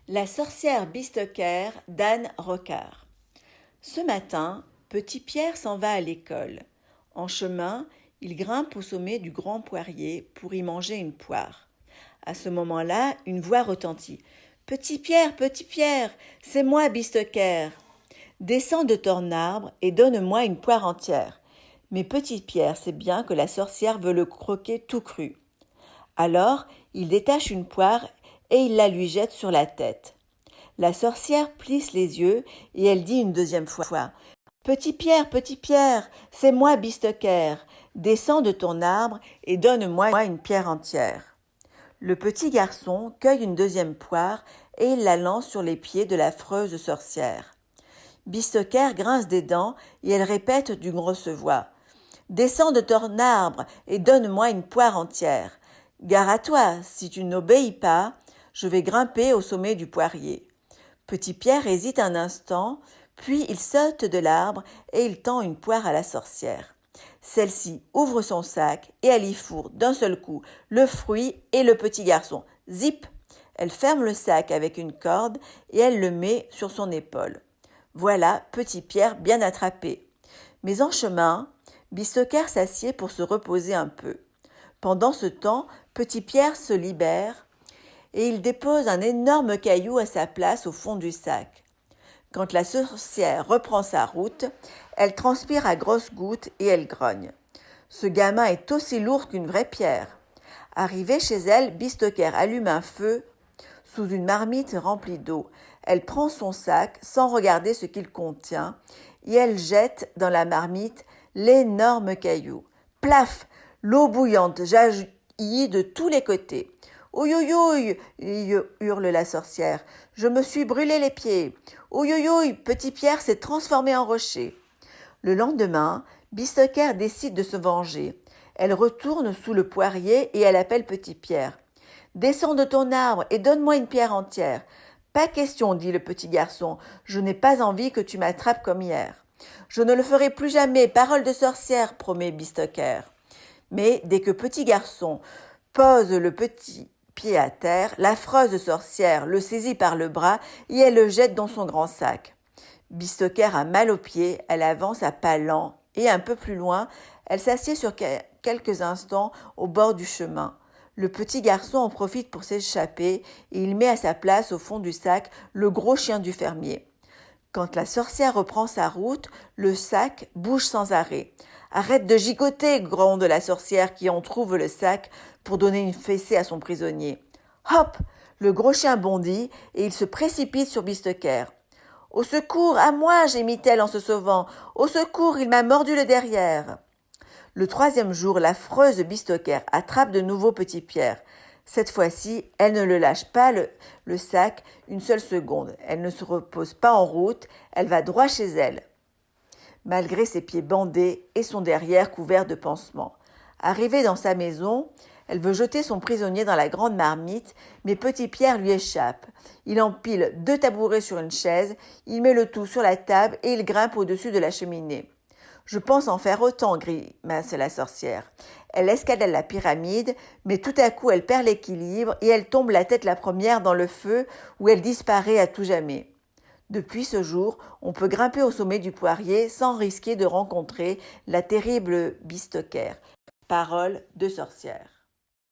La sorcière Bistoker d'Anne Rocard. Ce matin, petit Pierre s'en va à l'école. En chemin, il grimpe au sommet du grand poirier pour y manger une poire. À ce moment-là, une voix retentit. « Petit Pierre, c'est moi Bistoker. Descends de ton arbre et donne-moi une poire entière. » Mais petit Pierre sait bien que la sorcière veut le croquer tout cru. Alors, il détache une poire et il la lui jette sur la tête. La sorcière plisse les yeux et elle dit une deuxième fois « Petit Pierre, c'est moi Bistoker. Descends de ton arbre et donne-moi une pierre entière. » Le petit garçon cueille une deuxième poire et il la lance sur les pieds de l'affreuse sorcière. Bistoker grince des dents et elle répète d'une grosse voix « Descends de ton arbre et donne-moi une poire entière. Gare à toi, si tu n'obéis pas, je vais grimper au sommet du poirier. » Petit Pierre hésite un instant, puis il saute de l'arbre et il tend une poire à la sorcière. Celle-ci ouvre son sac et elle y fourre d'un seul coup le fruit et le petit garçon. Zip! Elle ferme le sac avec une corde et elle le met sur son épaule. Voilà petit Pierre bien attrapé. Mais en chemin, Bistoker s'assied pour se reposer un peu. Pendant ce temps, petit Pierre se libère et il dépose un énorme caillou à sa place au fond du sac. Quand la sorcière reprend sa route, elle transpire à grosses gouttes et elle grogne. Ce gamin est aussi lourd qu'une vraie pierre. Arrivée chez elle, Bistoker allume un feu sous une marmite remplie d'eau. Elle prend son sac sans regarder ce qu'il contient et elle jette dans la marmite l'énorme caillou. Plaf! L'eau bouillante jaillit de tous les côtés. « Ouïe, ouïe, ouïe !» hurle la sorcière. « Je me suis brûlé les pieds. Ouïe, ouïe, ouïe !» Petit Pierre s'est transformé en rocher. Le lendemain, Bistoker décide de se venger. Elle retourne sous le poirier et elle appelle Petit Pierre. « Descends de ton arbre et donne-moi une pierre entière. »« Pas question, dit le petit garçon. Je n'ai pas envie que tu m'attrapes comme hier. »« Je ne le ferai plus jamais, parole de sorcière, promet Bistoker. » Mais dès que petit garçon pose le petit pied à terre, l'affreuse sorcière le saisit par le bras et elle le jette dans son grand sac. Bistoker a mal aux pieds, elle avance à pas lents et un peu plus loin, elle s'assied sur quelques instants au bord du chemin. Le petit garçon en profite pour s'échapper et il met à sa place au fond du sac le gros chien du fermier. Quand la sorcière reprend sa route, le sac bouge sans arrêt. « Arrête de gigoter !» gronde la sorcière qui entr'ouvre le sac pour donner une fessée à son prisonnier. Hop! Le gros chien bondit et il se précipite sur Bistoker. « Au secours, à moi !» gémit-elle en se sauvant. « Au secours, il m'a mordu le derrière !» Le troisième jour, l'affreuse Bistoker attrape de nouveau Petit Pierre. Cette fois-ci, elle ne le lâche pas le sac une seule seconde. Elle ne se repose pas en route, elle va droit chez elle, malgré ses pieds bandés et son derrière couvert de pansements. Arrivée dans sa maison, elle veut jeter son prisonnier dans la grande marmite, mais Petit Pierre lui échappe. Il empile 2 tabourets sur une chaise, il met le tout sur la table et il grimpe au-dessus de la cheminée. « Je pense en faire autant, » grimace la sorcière. Elle escalade la pyramide, mais tout à coup elle perd l'équilibre et elle tombe la tête la première dans le feu où elle disparaît à tout jamais. Depuis ce jour, on peut grimper au sommet du poirier sans risquer de rencontrer la terrible Bistoker. Parole de sorcière.